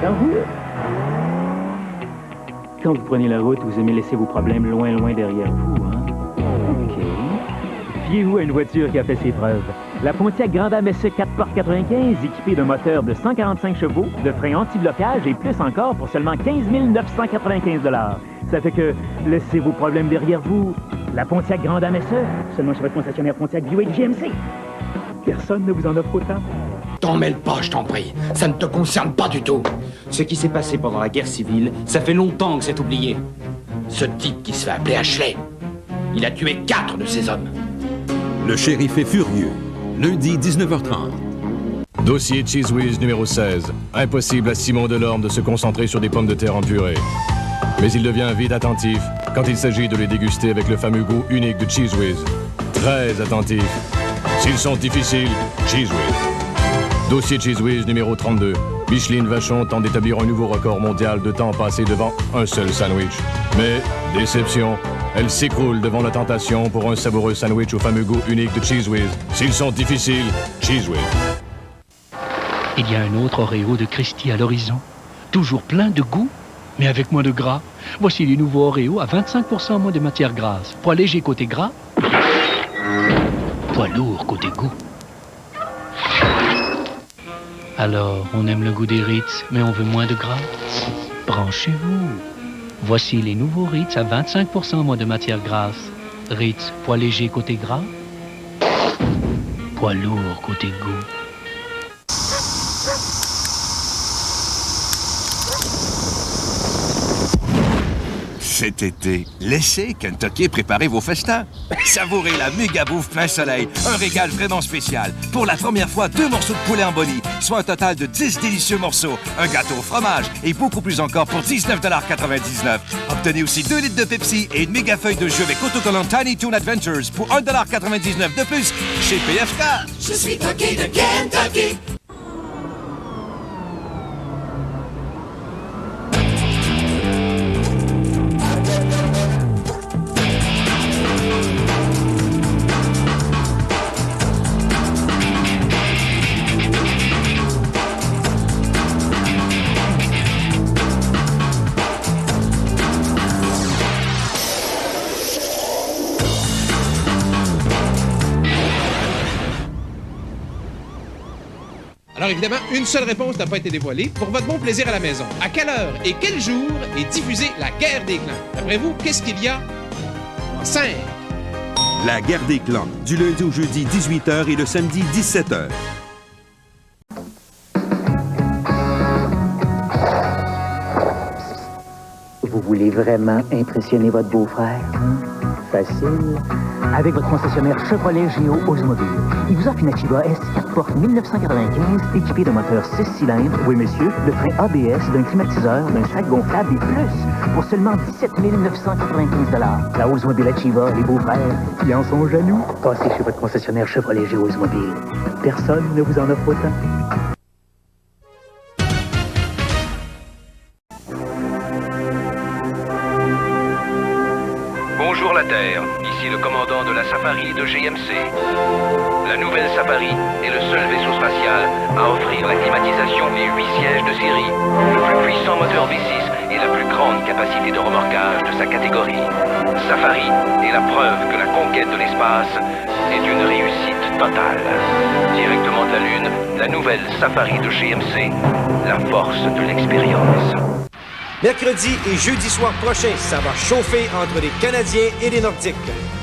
En route! Quand vous prenez la route, vous aimez laisser vos problèmes loin, loin derrière vous, hein? OK. Fiez-vous à une voiture qui a fait ses preuves. La Pontiac Grand Am SE 4 portes 95, équipée d'un moteur de 145 chevaux, de freins anti-blocage et plus encore pour seulement 15 995 $. Ça fait que laissez vos problèmes derrière vous. La Pontiac Grand Am SE, seulement chez votre concessionnaire Pontiac Buick GMC. Personne ne vous en offre autant. T'en mêle pas, je t'en prie. Ça ne te concerne pas du tout. Ce qui s'est passé pendant la guerre civile, ça fait longtemps que c'est oublié. Ce type qui se fait appeler Ashley, il a tué 4 de ses hommes. Le shérif est furieux. Lundi, 19h30. Dossier Cheese Whiz numéro 16. Impossible à Simon Delorme de se concentrer sur des pommes de terre en purée. Mais il devient vite attentif quand il s'agit de les déguster avec le fameux goût unique de Cheese Whiz. Très attentif. S'ils sont difficiles, Cheese Whiz. Dossier Cheese Whiz numéro 32. Micheline Vachon tente d'établir un nouveau record mondial de temps passé devant un seul sandwich. Mais, déception, elle s'écroule devant la tentation pour un savoureux sandwich au fameux goût unique de Cheese Whiz. S'ils sont difficiles, Cheese Whiz. Il y a un autre Oreo de Christie à l'horizon. Toujours plein de goût, mais avec moins de gras. Voici les nouveaux Oreo à 25% moins de matière grasse. Poids léger côté gras, poids lourd côté goût. Alors, on aime le goût des Ritz, mais on veut moins de gras? Branchez-vous. Voici les nouveaux Ritz à 25% moins de matière grasse. Ritz, poids léger côté gras, poids lourd côté goût. Cet été, laissez Kentucky préparer vos festins. Savourez la méga bouffe plein soleil, un régal vraiment spécial. Pour la première fois, 2 morceaux de poulet en boni, soit un total de 10 délicieux morceaux, un gâteau au fromage et beaucoup plus encore pour 19,99 $. Obtenez aussi 2 litres de Pepsi et une méga feuille de jeu avec autocollant Tiny Toon Adventures pour 1,99 $ de plus chez PFK. Je suis Toki de Kentucky. Alors évidemment, une seule réponse n'a pas été dévoilée pour votre bon plaisir à la maison. À quelle heure et quel jour est diffusée la guerre des clans? D'après vous, qu'est-ce qu'il y a en 5? La guerre des clans, du lundi au jeudi 18h et le samedi 17h. Vous voulez vraiment impressionner votre beau-frère? Facile. Avec votre concessionnaire Chevrolet Géo Oldsmobile. Il vous offre une Activa S 4 portes 1995 équipée de moteur 6 cylindres, oui monsieur, de frein ABS, d'un climatiseur, d'un sac gonflable et plus, pour seulement 17 995 $. La Oldsmobile Activa, les beaux-frères, qui en sont jaloux. Passez chez votre concessionnaire Chevrolet Géo Oldsmobile. Personne ne vous en offre autant. Bonjour la Terre, ici le commandant de la Safari de GMC. La nouvelle Safari est le seul vaisseau spatial à offrir la climatisation et 8 sièges de série, le plus puissant moteur V6 et la plus grande capacité de remorquage de sa catégorie. Safari est la preuve que la conquête de l'espace est une réussite totale. Directement de la Lune, la nouvelle Safari de GMC, la force de l'expérience. Mercredi et jeudi soir prochain, ça va chauffer entre les Canadiens et les Nordiques.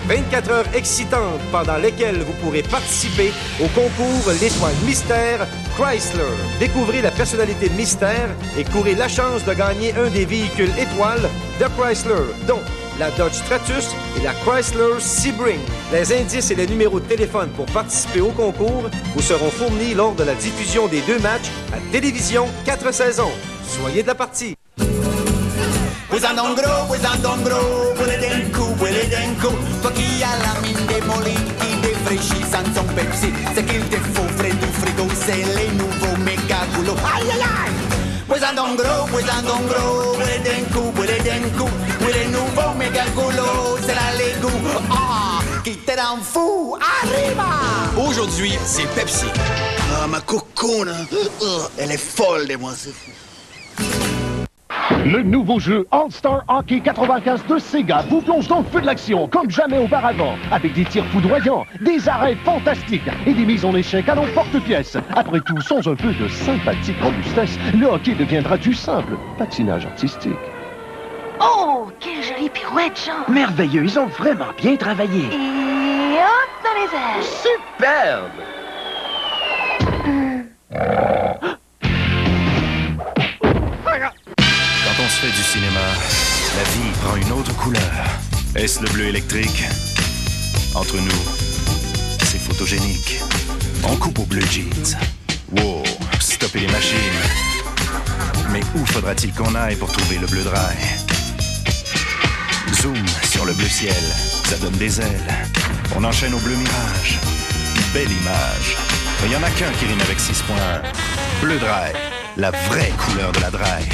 24 heures excitantes pendant lesquelles vous pourrez participer au concours L'Étoile Mystère Chrysler. Découvrez la personnalité mystère et courez la chance de gagner un des véhicules étoiles de Chrysler, dont la Dodge Stratus et la Chrysler Sebring. Les indices et les numéros de téléphone pour participer au concours vous seront fournis lors de la diffusion des 2 matchs à télévision 4 saisons. Soyez de la partie. Toi qui as la mine des mollines qui défraîchit sans son Pepsi, c'est qu'il te faut frais du frigo, c'est les nouveaux méga goulots. Aïe aïe aïe! Les nouveaux méga goulots, c'est la Lego. Ah, qui te rend fou, arriva! Aujourd'hui, c'est Pepsi. Ah, ma cocone, elle est folle de moi, c'est fou. Le nouveau jeu All-Star Hockey 95 de Sega vous plonge dans le feu de l'action comme jamais auparavant, avec des tirs foudroyants, des arrêts fantastiques et des mises en échec à l'emporte-pièce. Après tout, sans un peu de sympathique robustesse, le hockey deviendra du simple patinage artistique. Oh, quelle jolie pirouette, Jean! Merveilleux, ils ont vraiment bien travaillé. Et hop dans les airs! Superbe! Quand on se fait du cinéma, la vie prend une autre couleur. Est-ce le bleu électrique? Entre nous, c'est photogénique. On coupe au bleu jeans. Wow, stoppez les machines. Mais où faudra-t-il qu'on aille pour trouver le bleu dry? Zoom sur le bleu ciel, ça donne des ailes. On enchaîne au bleu mirage. Belle image. Il n'y en a qu'un qui rime avec 6 points. Bleu dry, la vraie couleur de la dry.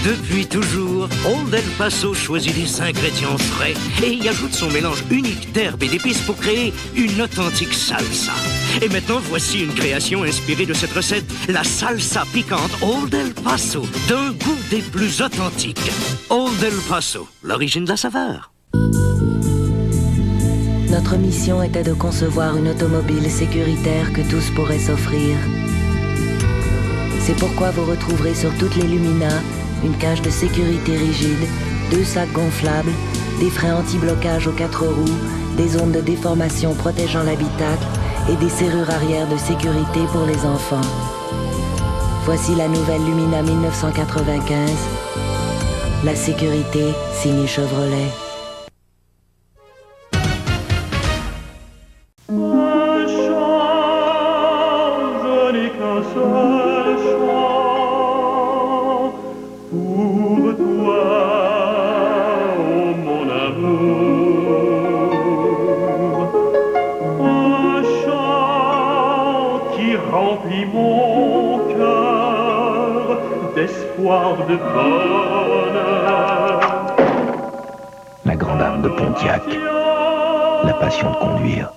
Depuis toujours, Old El Paso choisit des ingrédients frais et y ajoute son mélange unique d'herbes et d'épices pour créer une authentique salsa. Et maintenant, voici une création inspirée de cette recette, la salsa piquante Old El Paso, d'un goût des plus authentiques. Old El Paso, l'origine de la saveur. Notre mission était de concevoir une automobile sécuritaire que tous pourraient s'offrir. C'est pourquoi vous retrouverez sur toutes les Lumina une cage de sécurité rigide, 2 sacs gonflables, des freins anti-blocage aux 4 roues, des zones de déformation protégeant l'habitacle et des serrures arrière de sécurité pour les enfants. Voici la nouvelle Lumina 1995. La sécurité signée Chevrolet. De bonheur. La grande arme de Pontiac, la passion de conduire.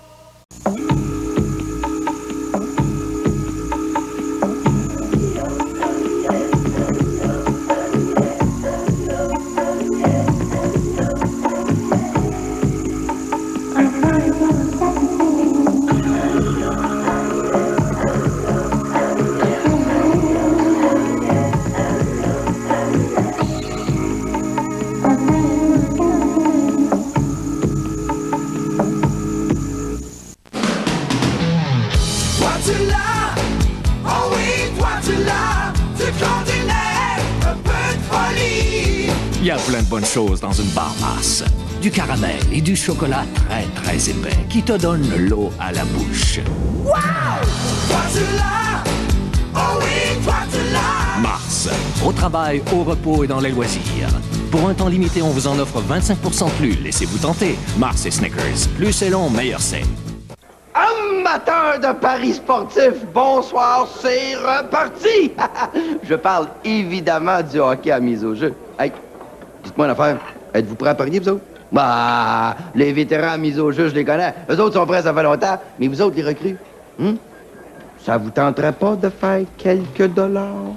Il y a plein de bonnes choses dans une barre Mars. Du caramel et du chocolat très très épais qui te donnent l'eau à la bouche. Wow! Toi tu l'as! Oh oui, toi tu l'as! Mars. Au travail, au repos et dans les loisirs. Pour un temps limité, on vous en offre 25% de plus. Laissez-vous tenter. Mars et Snickers. Plus c'est long, meilleur c'est. Amateurs de paris sportifs, bonsoir, c'est reparti! Je parle évidemment du hockey à mise au jeu. Hey, dites-moi une affaire, êtes-vous prêts à parier, vous autres? Bah, les vétérans à mise au jeu, je les connais. Eux autres sont prêts, ça fait longtemps, mais vous autres, les recrues, ça vous tenterait pas de faire quelques dollars?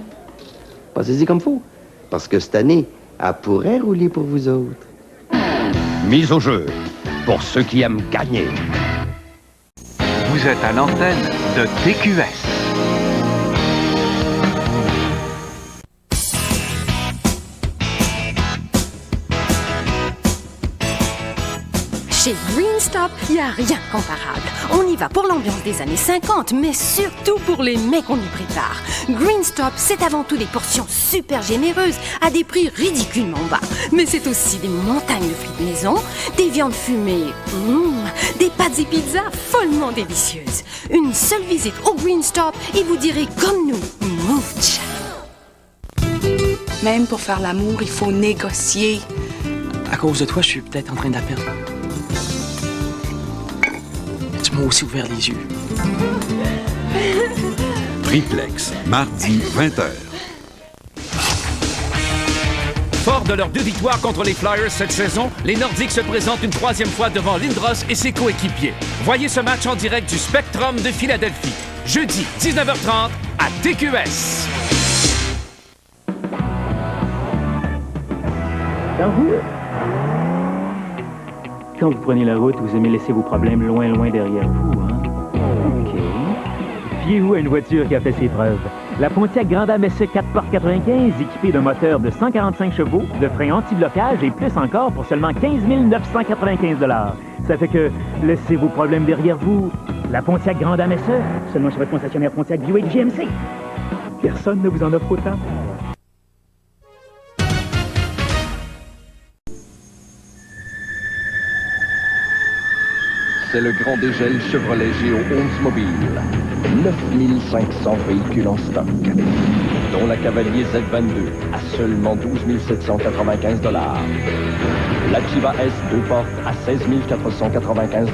Passez-y comme faut, parce que cette année, elle pourrait rouler pour vous autres. Mise au jeu, pour ceux qui aiment gagner. Vous êtes à l'antenne de TQS. Chez Green Stop, il n'y a rien comparable. On y va pour l'ambiance des années 50, mais surtout pour les mets qu'on y prépare. Green Stop, c'est avant tout des portions super généreuses à des prix ridiculement bas. Mais c'est aussi des montagnes de frites maison, des viandes fumées, des pâtes et pizzas follement délicieuses. Une seule visite au Green Stop et vous direz comme nous, Mooch. Même pour faire l'amour, il faut négocier. À cause de toi, je suis peut-être en train de la perdre. Tu m'as aussi ouvert les yeux. Triplex, mardi 20h. Fort de leurs 2 victoires contre les Flyers cette saison, les Nordiques se présentent une 3e fois devant Lindros et ses coéquipiers. Voyez ce match en direct du Spectrum de Philadelphie, jeudi 19h30 à TQS. Quand vous prenez la route, vous aimez laisser vos problèmes loin, loin derrière vous, hein? OK. Fiez-vous à une voiture qui a fait ses preuves. La Pontiac Grand Am SE 4x95, équipée d'un moteur de 145 chevaux, de freins anti-blocage et plus encore pour seulement 15 995 $. Ça fait que laissez vos problèmes derrière vous. La Pontiac Grand Am SE, seulement chez votre concessionnaire Pontiac Buick GMC. Personne ne vous en offre autant. C'est le grand dégel Chevrolet Géo Oldsmobile. 9500 véhicules en stock, dont la Cavalier Z22 à seulement 12 795 $. La Chiva S 2 portes à 16 495 $.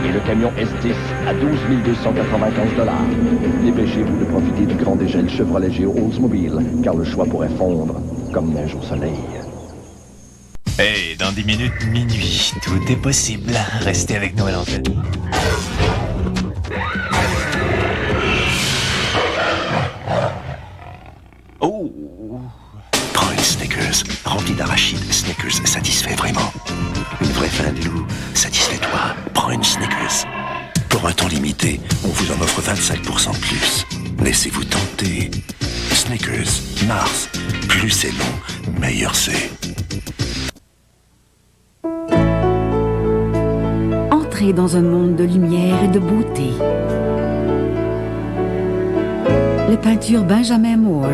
Et le camion S10 à 12 295 $. Dépêchez-vous de profiter du grand dégel Chevrolet Géo Oldsmobile, car le choix pourrait fondre comme neige au soleil. Hey, dans 10 minutes, minuit, tout est possible. Restez avec nous à l'antenne. Oh! Prends une Snickers, remplie d'arachides. Snickers satisfait vraiment. Une vraie faim de loup, satisfait-toi. Prends une Snickers. Pour un temps limité, on vous en offre 25% de plus. Laissez-vous tenter. Snickers, Mars. Plus c'est long, meilleur c'est. Entrez dans un monde de lumière et de beauté. Les peintures Benjamin Moore,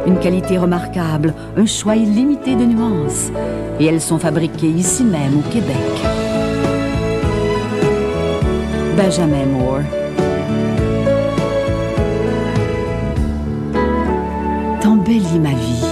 une qualité remarquable, un choix illimité de nuances. Et elles sont fabriquées ici même au Québec. Benjamin Moore. T'embellis ma vie.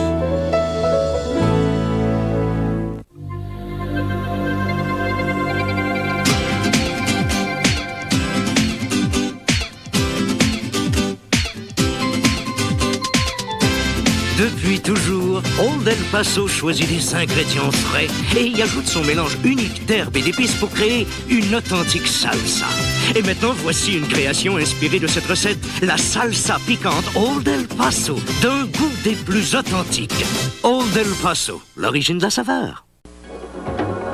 Depuis toujours, Old El Paso choisit des ingrédients frais et y ajoute son mélange unique d'herbes et d'épices pour créer une authentique salsa. Et maintenant, voici une création inspirée de cette recette, la salsa piquante Old El Paso, d'un goût des plus authentiques. Old El Paso, l'origine de la saveur.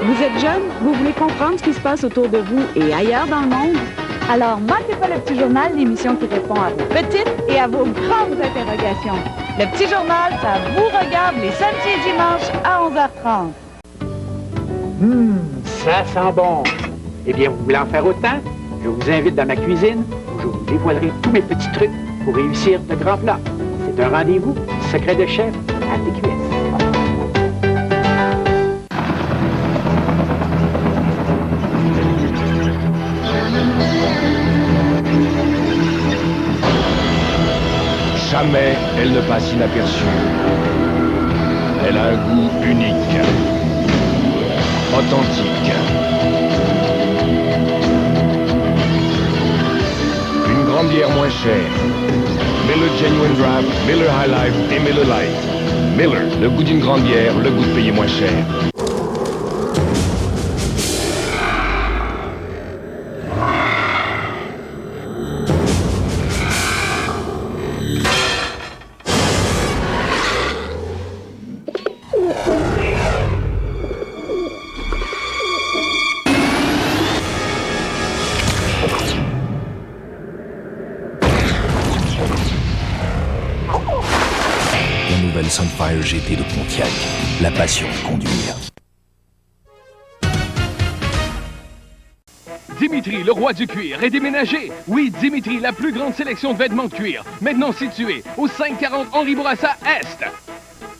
Vous êtes jeune, vous voulez comprendre ce qui se passe autour de vous et ailleurs dans le monde? Alors, manquez pas le Petit Journal, l'émission qui répond à vos petites et à vos grandes interrogations. Le Petit Journal, ça vous regarde les samedis et dimanches à 11h30. Ça sent bon. Eh bien, vous voulez en faire autant? Je vous invite dans ma cuisine où je vous dévoilerai tous mes petits trucs pour réussir de grands plats. C'est un rendez-vous secret de chef à TQS. Jamais elle ne passe inaperçue. Elle a un goût unique, authentique. Une grande bière moins chère. Miller Genuine Draft, Miller High Life et Miller Light. Miller, le goût d'une grande bière, le goût de payer moins cher. Sunfire GT de Pontiac, la passion de conduire. Dimitri, le roi du cuir, est déménagé. Oui, Dimitri, la plus grande sélection de vêtements de cuir, maintenant située au 540 Henri Bourassa Est.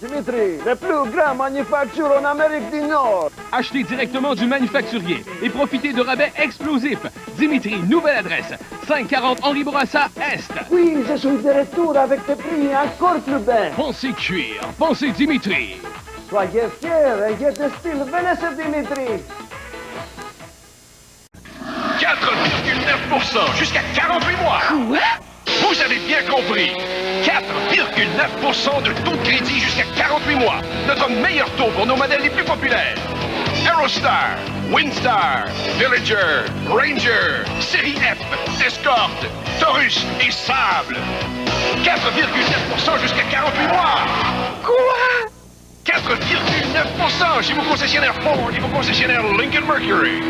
Dimitri, le plus grand manufacture en Amérique du Nord. Achetez directement du manufacturier et profitez de rabais explosifs. Dimitri, nouvelle adresse, 540 Henri Bourassa Est. Oui, je suis de retour avec des prix encore plus bas. Pensez cuir, pensez Dimitri. Soyez fiers et de style, venez sur Dimitri. 4,9% jusqu'à 48 mois. Quoi? Vous avez bien compris. 4,9%. de taux de crédit jusqu'à 48 mois. Notre meilleur taux pour nos modèles les plus populaires. Aerostar, Windstar, Villager, Ranger, Série F, Escort, Taurus et Sable. 4,9% jusqu'à 48 mois. Quoi? 4,9% chez vos concessionnaires Ford et vos concessionnaires Lincoln Mercury.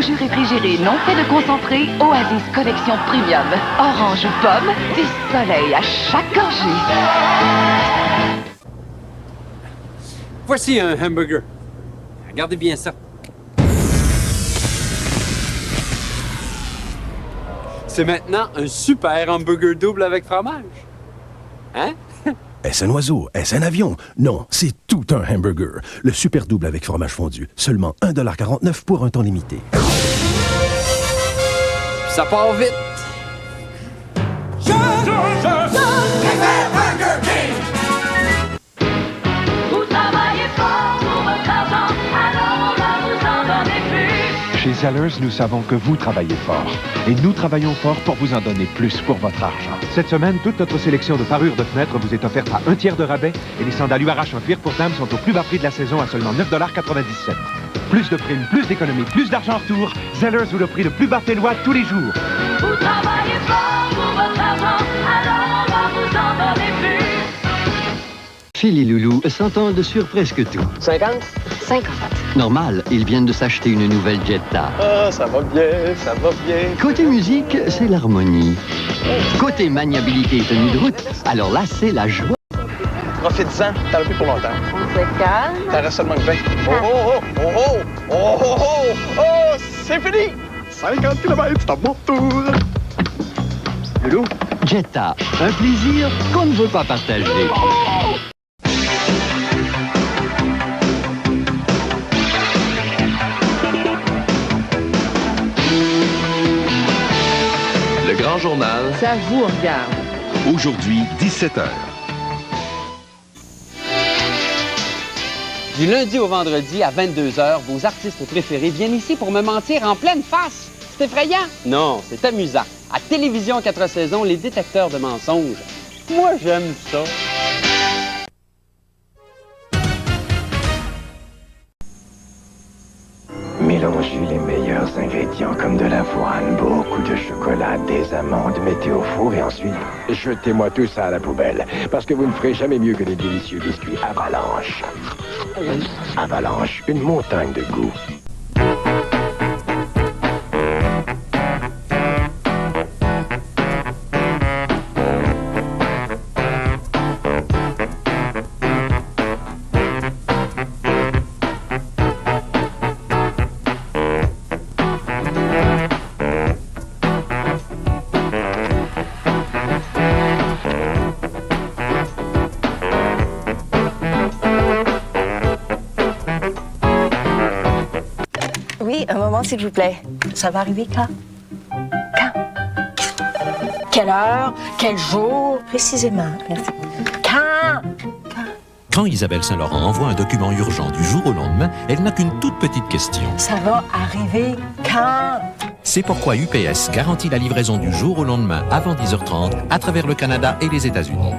Jus réfrigéré non fait de concentré, Oasis Collection Premium. Orange ou pomme, du soleil à chaque gorgée. Voici un hamburger. Regardez bien ça. C'est maintenant un super hamburger double avec fromage. Hein? Est-ce un oiseau? Est-ce un avion? Non, c'est tout un hamburger. Le super double avec fromage fondu. Seulement 1,49$ pour un temps limité. Ça part vite. Je préfère Burger King. Vous travaillez fort pour votre argent, alors on va vous en donner plus. Chez Zellers, nous savons que vous travaillez fort. Et nous travaillons fort pour vous en donner plus pour votre argent. Cette semaine, toute notre sélection de parures de fenêtres vous est offerte à 1/3 de rabais et les sandales URH en cuir pour dames sont au plus bas prix de la saison à seulement 9,97$. Plus de primes, plus d'économies, plus d'argent en retour. Zellers vous le prix le plus bas félois tous les jours. Vous travaillez fort pour votre argent, alors on va vous en donner plus. Chez les loulous, s'entendent sur presque tout. 50? 50. Normal, ils viennent de s'acheter une nouvelle Jetta. Ah, ça va bien, ça va bien. Côté musique, c'est l'harmonie. Côté maniabilité et tenue de route, alors là, c'est la joie. Profite-en, t'en as plus pour longtemps. On se calme. T'en restes seulement que 20. Oh, oh, oh, oh, oh, oh, oh, oh, oh, c'est fini! 50 km, c'est à mon tour. Loulou, Jetta, un plaisir qu'on ne veut pas partager. Le Grand Journal. Ça vous regarde. Aujourd'hui, 17h. Du lundi au vendredi à 22h, vos artistes préférés viennent ici pour me mentir en pleine face. C'est effrayant? Non, c'est amusant. À Télévision 4 saisons, les détecteurs de mensonges. Moi, j'aime ça. Mélangez les meilleurs ingrédients comme de l'avoine, beaucoup de chocolat, des amandes, mettez au four et ensuite jetez-moi tout ça à la poubelle. Parce que vous ne ferez jamais mieux que des délicieux biscuits Avalanche. Avalanche, une montagne de goût. Oui, un moment, s'il vous plaît. Ça va arriver quand? Quand? Quelle heure? Quel jour? Précisément. Merci. Quand? Quand Isabelle Saint-Laurent envoie un document urgent du jour au lendemain, elle n'a qu'une toute petite question. Ça va arriver quand? C'est pourquoi UPS garantit la livraison du jour au lendemain avant 10h30 à travers le Canada et les États-Unis.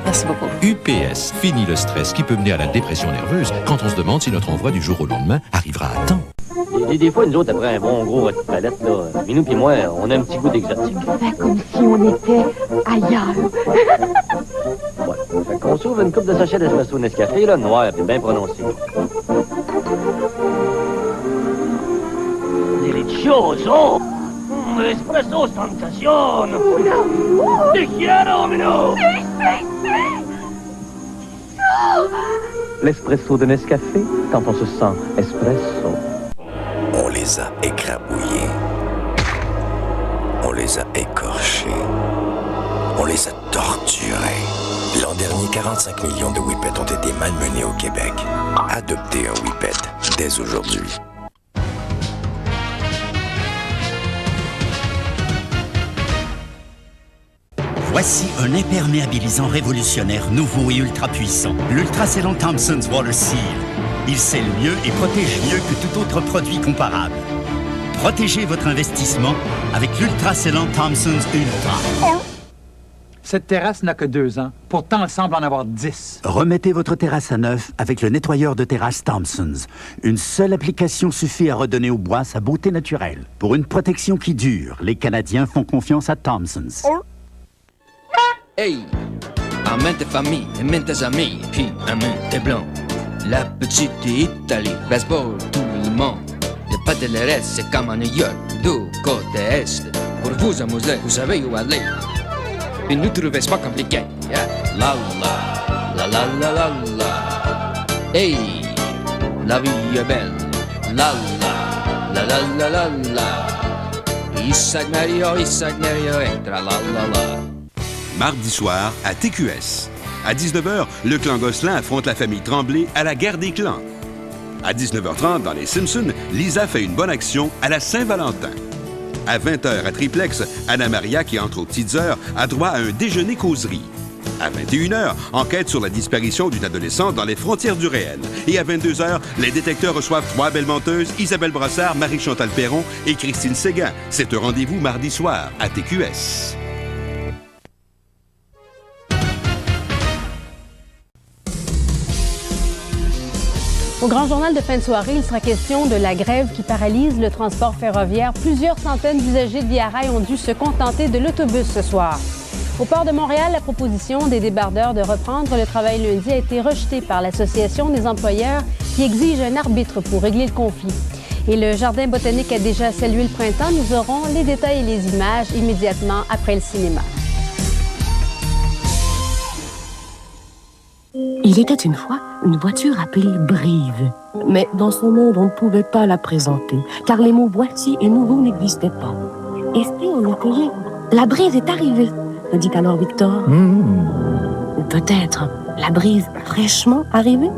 Merci beaucoup. UPS finit le stress qui peut mener à la dépression nerveuse quand on se demande si notre envoi du jour au lendemain arrivera à temps. Des fois, nous autres, après un bon gros rôti de palette, là, Minou et moi, on a un petit goût d'exotique. Comme si on était ailleurs. Ouais. Fait qu'on s'ouvre une coupe de sachet d'espresso Nescafé, là, noir, puis bien prononcé. Delicioso! Espresso sensazione! Ti quiero, Minou! L'espresso de Nescafé, quand on se sent espresso. On les a écrabouillés. On les a écorchés. On les a torturés. L'an dernier, 45 millions de Whippets ont été malmenés au Québec. Adoptez un Whippet dès aujourd'hui. Voici un imperméabilisant révolutionnaire nouveau et ultra puissant. L'Ultracellan Thompson's Water Seal. Il scelle mieux et protège mieux que tout autre produit comparable. Protégez votre investissement avec l'Ultracellan Thompson's Ultra. Cette terrasse n'a que 2 ans. Pourtant, elle semble en avoir 10. Remettez votre terrasse à neuf avec le nettoyeur de terrasse Thompson's. Une seule application suffit à redonner au bois sa beauté naturelle. Pour une protection qui dure, les Canadiens font confiance à Thompson's. Hey! À maintes familles et maintes amis, puis à maintes blancs. La petite Italie, baseball, tout le monde. Le pas de l'RS, c'est comme à New York, du côté est. Pour vous amuser, vous savez où aller. Et nous trouvez pas compliqué. Yeah. La la, la la la la la. Hey, la vie est belle. La la, la la la la la. Isaac Mario, entra la la la. Mardi soir à TQS. À 19h, le clan Gosselin affronte la famille Tremblay à la guerre des clans. À 19h30, dans Les Simpsons, Lisa fait une bonne action à la Saint-Valentin. À 20h, à Triplex, Anna-Maria, qui entre aux petites heures, a droit à un déjeuner-causerie. À 21h, enquête sur la disparition d'une adolescente dans les frontières du réel. Et à 22h, les détectives reçoivent 3 belles menteuses, Isabelle Brassard, Marie-Chantal Perron et Christine Séguin. C'est un rendez-vous mardi soir à TQS. Au grand journal de fin de soirée, il sera question de la grève qui paralyse le transport ferroviaire. Plusieurs centaines d'usagers de Via Rail ont dû se contenter de l'autobus ce soir. Au port de Montréal, la proposition des débardeurs de reprendre le travail lundi a été rejetée par l'Association des employeurs qui exige un arbitre pour régler le conflit. Et le Jardin botanique a déjà salué le printemps. Nous aurons les détails et les images immédiatement après le cinéma. Il était une fois une voiture appelée Brive. Mais dans ce monde, on ne pouvait pas la présenter, car les mots boîtier et nouveau n'existaient pas. Et si on l'appelait La Brise est arrivée, me dit alors Victor. Ou peut-être la brise fraîchement arrivée.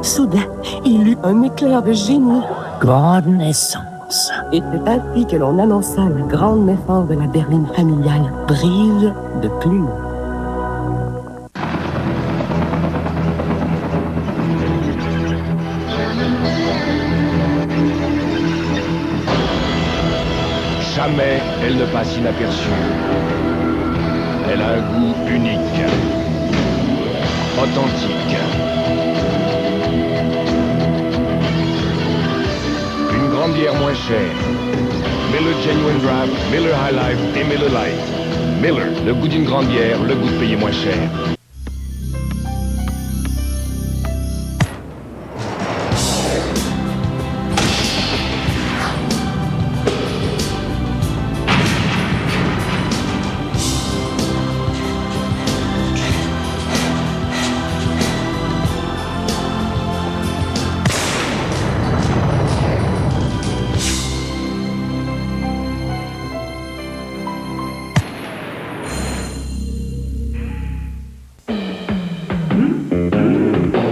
Soudain, il eut un éclair de génie. Grande naissance. Et c'est ainsi que l'on annonça la grande naissance de la berline familiale Brive de Plume. Jamais elle ne passe inaperçue. Elle a un goût unique, authentique. Une grande bière moins chère. Miller Genuine Draft, Miller High Life et Miller Light. Miller, le goût d'une grande bière, le goût de payer moins cher.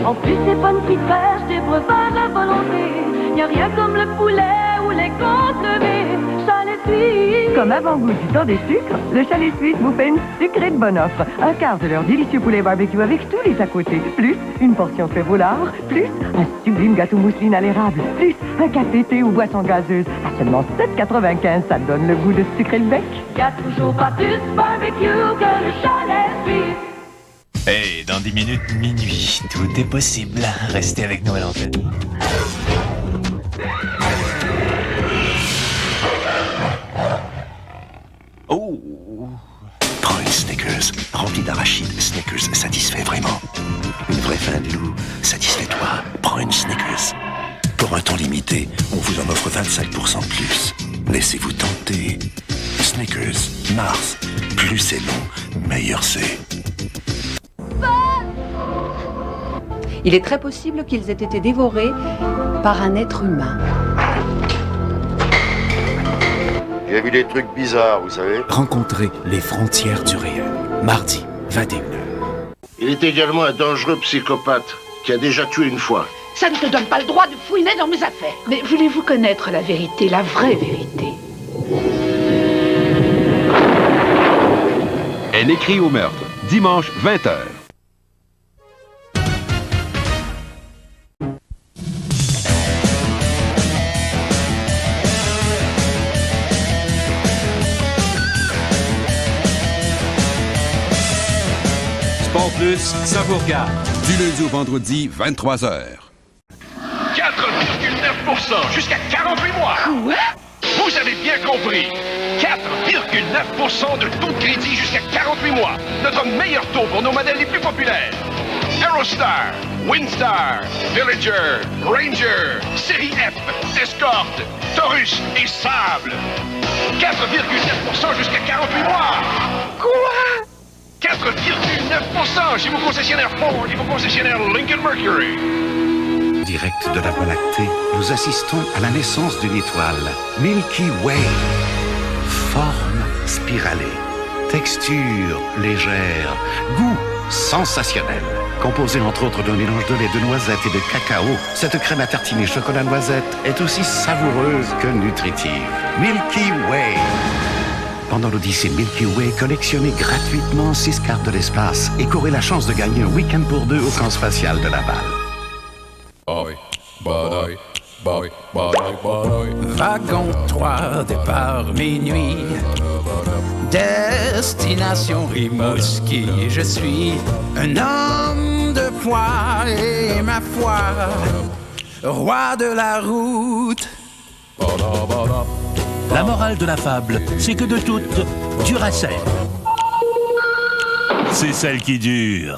En plus, c'est bonne petite pêche, des breuvages à volonté. Y a rien comme le poulet ou les côtes levées. Chalet suisse. Comme avant-goût du temps des sucres, le Chalet suisse vous fait une sucrée de bonne offre. Un quart de leur délicieux poulet barbecue avec tous les à côté. Plus une portion fait roulard. Plus un sublime gâteau mousseline à l'érable. Plus un café, thé ou boisson gazeuse. À seulement 7,95, ça donne le goût de sucrer le bec. Y a toujours pas plus barbecue que le Chalet suisse. Hey, dans 10 minutes, minuit. Tout est possible. Restez avec nous à l'antenne. Oh! Prends une Snickers remplie d'arachides. Snickers satisfait vraiment. Une vraie faim de loup satisfait-toi. Prends une Snickers. Pour un temps limité, on vous en offre 25% de plus. Laissez-vous tenter. Snickers, Mars. Plus c'est long, meilleur c'est. Il est très possible qu'ils aient été dévorés par un être humain. J'ai vu des trucs bizarres, vous savez. Rencontrez les frontières du réel. Mardi, 21h. Il est également un dangereux psychopathe qui a déjà tué une fois. Ça ne te donne pas le droit de fouiner dans mes affaires. Mais voulez-vous connaître la vérité, la vraie vérité? écrit au meurtre. Dimanche, 20h. Sport Plus, ça vous regarde. Du lundi au vendredi, 23h. 4,9% jusqu'à 48 mois. Quoi? Vous avez bien compris. 4,9% de taux de crédit jusqu'à 48 mois. Notre meilleur taux pour nos modèles les plus populaires. Aerostar, Windstar, Villager, Ranger, Série F, Escort, Taurus et Sable. 4,9% jusqu'à 48 mois. Quoi? 4,9% chez vos concessionnaires Ford et vos concessionnaires Lincoln Mercury. Direct de la Voie lactée, nous assistons à la naissance d'une étoile, Milky Way. Forme spiralée, texture légère, goût sensationnel. Composée entre autres d'un mélange de lait de noisette et de cacao, cette crème à tartiner chocolat noisette est aussi savoureuse que nutritive. Milky Way. Pendant l'Odyssée Milky Way, collectionnez gratuitement 6 cartes de l'espace et courez la chance de gagner un week-end pour 2 au camp spatial de Laval. Wagon 3, départ minuit. Destination Rimouski. Je suis un homme de foi et ma foi, roi de la route. La morale de la fable, c'est que de toutes, Duracell. C'est celle qui dure.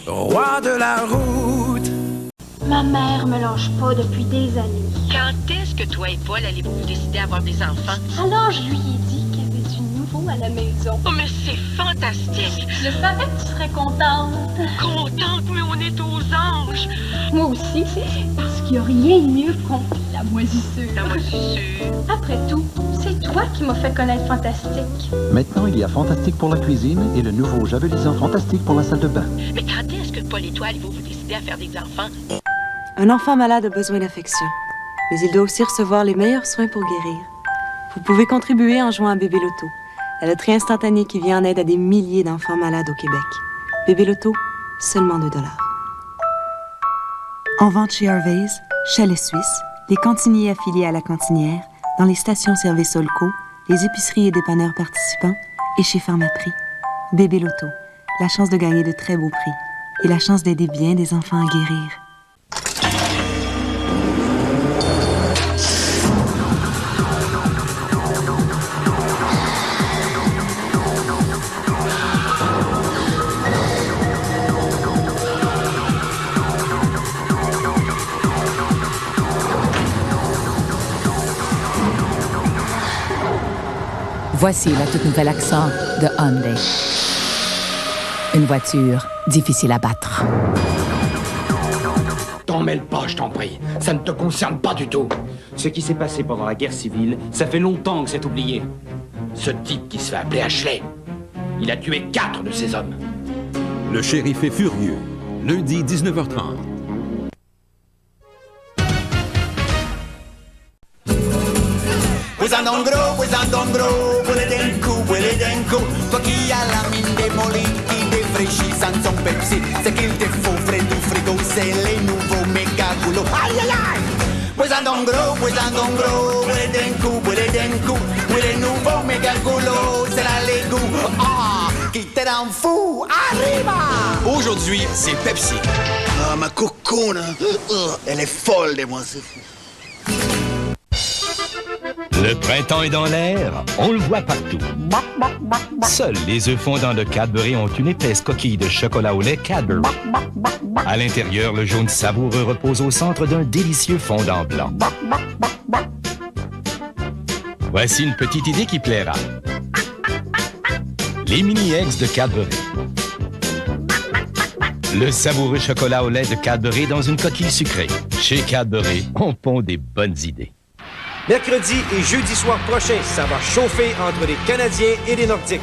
Roi de la route. Ma mère me lâche pas depuis des années. Quand est-ce que toi et Paul allez vous décider à avoir des enfants? Alors je lui ai dit qu'il y avait du nouveau à la maison. Oh, mais c'est fantastique! Je savais que tu serais contente. Contente, mais on est aux anges! Moi aussi, parce qu'il n'y a rien de mieux contre la moisissure. La moisissure. Après tout, c'est toi qui m'as fait connaître Fantastique. Maintenant, il y a Fantastique pour la cuisine et le nouveau javelisant Fantastique pour la salle de bain. Mais quand est-ce que Paul et toi allez vous décider à faire des enfants? Un enfant malade a besoin d'affection, mais il doit aussi recevoir les meilleurs soins pour guérir. Vous pouvez contribuer en jouant à Bébé Loto, la loterie instantanée qui vient en aide à des milliers d'enfants malades au Québec. Bébé Loto, seulement $2. En vente chez Harvey's, Chalet Suisse, les cantiniers affiliés à la cantinière, dans les stations-service Olco, les épiceries et dépanneurs participants et chez Pharmaprix. Bébé Loto, la chance de gagner de très beaux prix et la chance d'aider bien des enfants à guérir. Voici la toute nouvelle Accent de Hyundai. Une voiture difficile à battre. T'en mêle pas, je t'en prie. Ça ne te concerne pas du tout. Ce qui s'est passé pendant la guerre civile, ça fait longtemps que c'est oublié. Ce type qui se fait appeler Ashley, il a tué 4 de ses hommes. Le shérif est furieux. Lundi, 19h30. Toi qui as la mine démolie, qui défraîchit sans son Pepsi, c'est qu'il te faut frais du frigo, c'est les nouveaux méga goulots. Aïe aïe aïe! Puesandongro, les nouveaux méga goulots, c'est la Lego. Ah, qui te rend fou, arriva! Aujourd'hui, c'est Pepsi. Ah, ma cocone, elle est folle de moi, c'est fou. Le printemps est dans l'air, on le voit partout. Seuls les œufs fondants de Cadbury ont une épaisse coquille de chocolat au lait Cadbury. À l'intérieur, le jaune savoureux repose au centre d'un délicieux fondant blanc. Voici une petite idée qui plaira. Les mini-eggs de Cadbury. Le savoureux chocolat au lait de Cadbury dans une coquille sucrée. Chez Cadbury, on pond des bonnes idées. Mercredi et jeudi soir prochain, ça va chauffer entre les Canadiens et les Nordiques.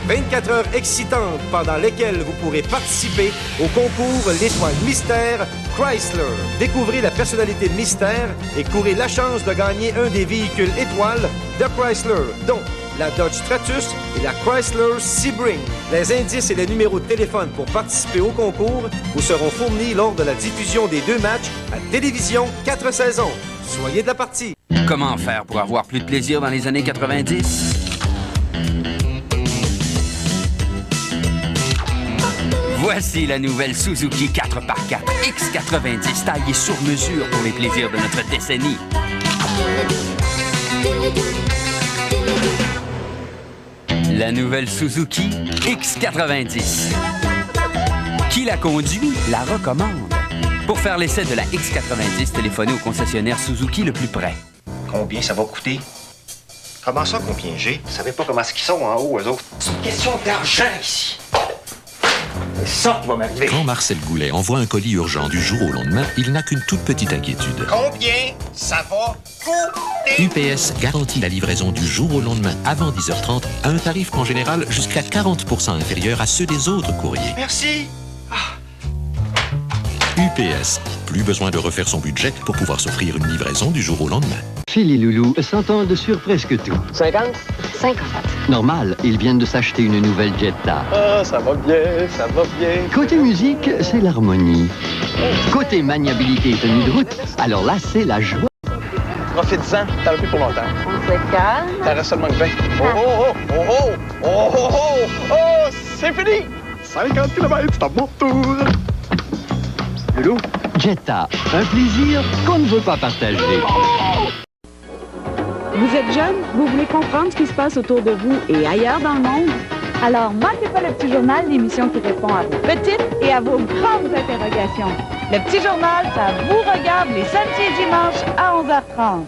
24 heures excitantes pendant lesquelles vous pourrez participer au concours L'Étoile Mystère Chrysler. Découvrez la personnalité mystère et courez la chance de gagner un des véhicules étoiles de Chrysler, dont la Dodge Stratus et la Chrysler Sebring. Les indices et les numéros de téléphone pour participer au concours vous seront fournis lors de la diffusion des 2 matchs à Télévision 4 saisons. Soyez de la partie. Comment faire pour avoir plus de plaisir dans les années 90? Voici la nouvelle Suzuki 4x4 X90 taillée sur mesure pour les plaisirs de notre décennie. La nouvelle Suzuki X90. Qui la conduit, la recommande. Pour faire l'essai de la X90, téléphonez au concessionnaire Suzuki le plus près. Combien ça va coûter? Comment ça, combien j'ai? Vous savez pas comment ils sont en haut, eux autres? C'est une question d'argent ici. C'est ça qui va m'arriver. Quand Marcel Goulet envoie un colis urgent du jour au lendemain, il n'a qu'une toute petite inquiétude. Combien ça va coûter? UPS garantit la livraison du jour au lendemain avant 10h30 à un tarif en général jusqu'à 40% inférieur à ceux des autres courriers. Merci. UPS. Plus besoin de refaire son budget pour pouvoir s'offrir une livraison du jour au lendemain. Chez les loulous, s'entendent sur presque tout. 50? 50. Normal, ils viennent de s'acheter une nouvelle Jetta. Ah, ça va bien, ça va bien. Côté musique, c'est l'harmonie. Côté maniabilité et tenue de route, alors là, c'est la joie. Profite-en, t'en as plus pour longtemps. On se calme. T'en restes seulement que 20. Oh, oh, oh, oh, oh, oh, oh, oh, oh, c'est fini. 50 km, c'est à mon tour. Loulou, Jetta, un plaisir qu'on ne veut pas partager. Vous êtes jeune, vous voulez comprendre ce qui se passe autour de vous et ailleurs dans le monde? Alors, manquez pas le Petit Journal, l'émission qui répond à vos petites et à vos grandes interrogations. Le Petit Journal, ça vous regarde les samedis et dimanches à 11h30.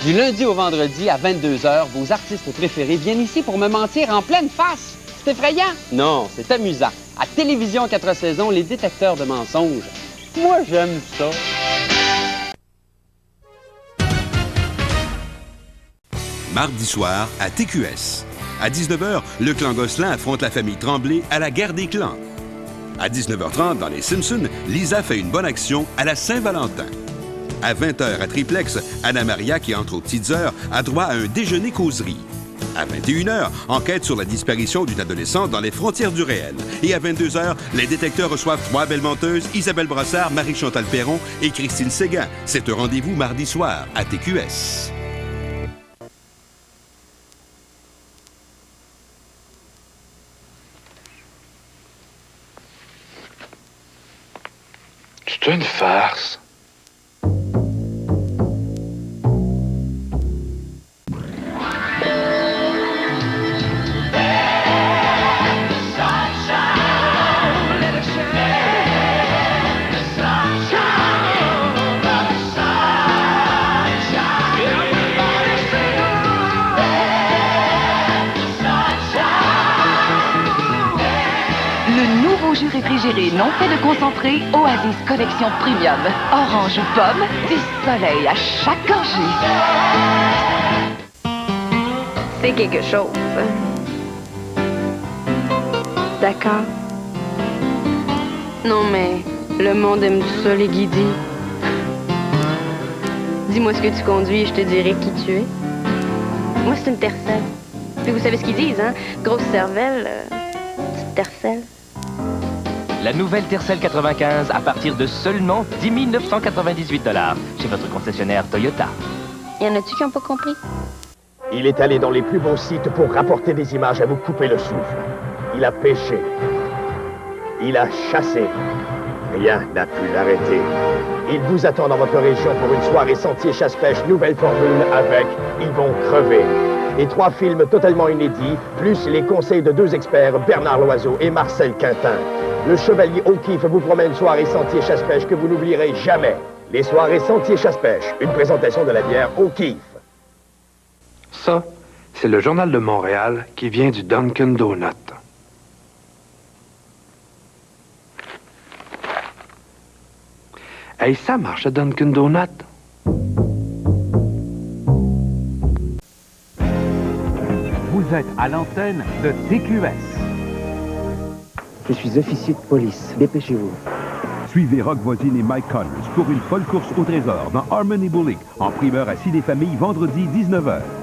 Du lundi au vendredi à 22h, vos artistes préférés viennent ici pour me mentir en pleine face. C'est effrayant? Non, c'est amusant. À Télévision 4 saisons, les détecteurs de mensonges. Moi, j'aime ça. Mardi soir à TQS. À 19h, le clan Gosselin affronte la famille Tremblay à la guerre des clans. À 19h30, dans Les Simpsons, Lisa fait une bonne action à la Saint-Valentin. À 20h, à Triplex, Anna-Maria, qui entre aux petites heures, a droit à un déjeuner-causerie. À 21h, enquête sur la disparition d'une adolescente dans les frontières du réel. Et à 22h, les détecteurs reçoivent 3 belles menteuses, Isabelle Brassard, Marie-Chantal Perron et Christine Séguin. C'est un rendez-vous mardi soir à TQS. C'est une farce. Jus réfrigéré non fait de concentré, Oasis Collection Premium. Orange ou pomme, du soleil à chaque gorgée. C'est quelque chose. D'accord. Non, mais le monde aime ça, les guidis. Dis-moi ce que tu conduis et je te dirai qui tu es. Moi, c'est une tercelle. Puis vous savez ce qu'ils disent, hein? Grosse cervelle, petite tercelle. La nouvelle Tercel 95 à partir de seulement 10 998 $ chez votre concessionnaire Toyota. Y en a-tu qui n'ont pas compris? Il est allé dans les plus beaux sites pour rapporter des images à vous couper le souffle. Il a pêché. Il a chassé. Rien n'a pu l'arrêter. Il vous attend dans votre région pour une soirée sentier chasse-pêche nouvelle formule avec Ils vont crever. Et 3 films totalement inédits, plus les conseils de 2 experts, Bernard Loiseau et Marcel Quintin. Le chevalier O'Keefe vous promet une soirée sentier chasse-pêche que vous n'oublierez jamais. Les soirées sentier chasse-pêche, une présentation de la bière O'Keefe. Ça, c'est le Journal de Montréal qui vient du Dunkin' Donut. Hey, ça marche, le Dunkin' Donut? Vous êtes à l'antenne de TQS. Je suis officier de police. Dépêchez-vous. Suivez Rock Voisine et Mike Connors pour une folle course au trésor dans Harmony Bullock, en primeur à Ciné Famille, vendredi 19h.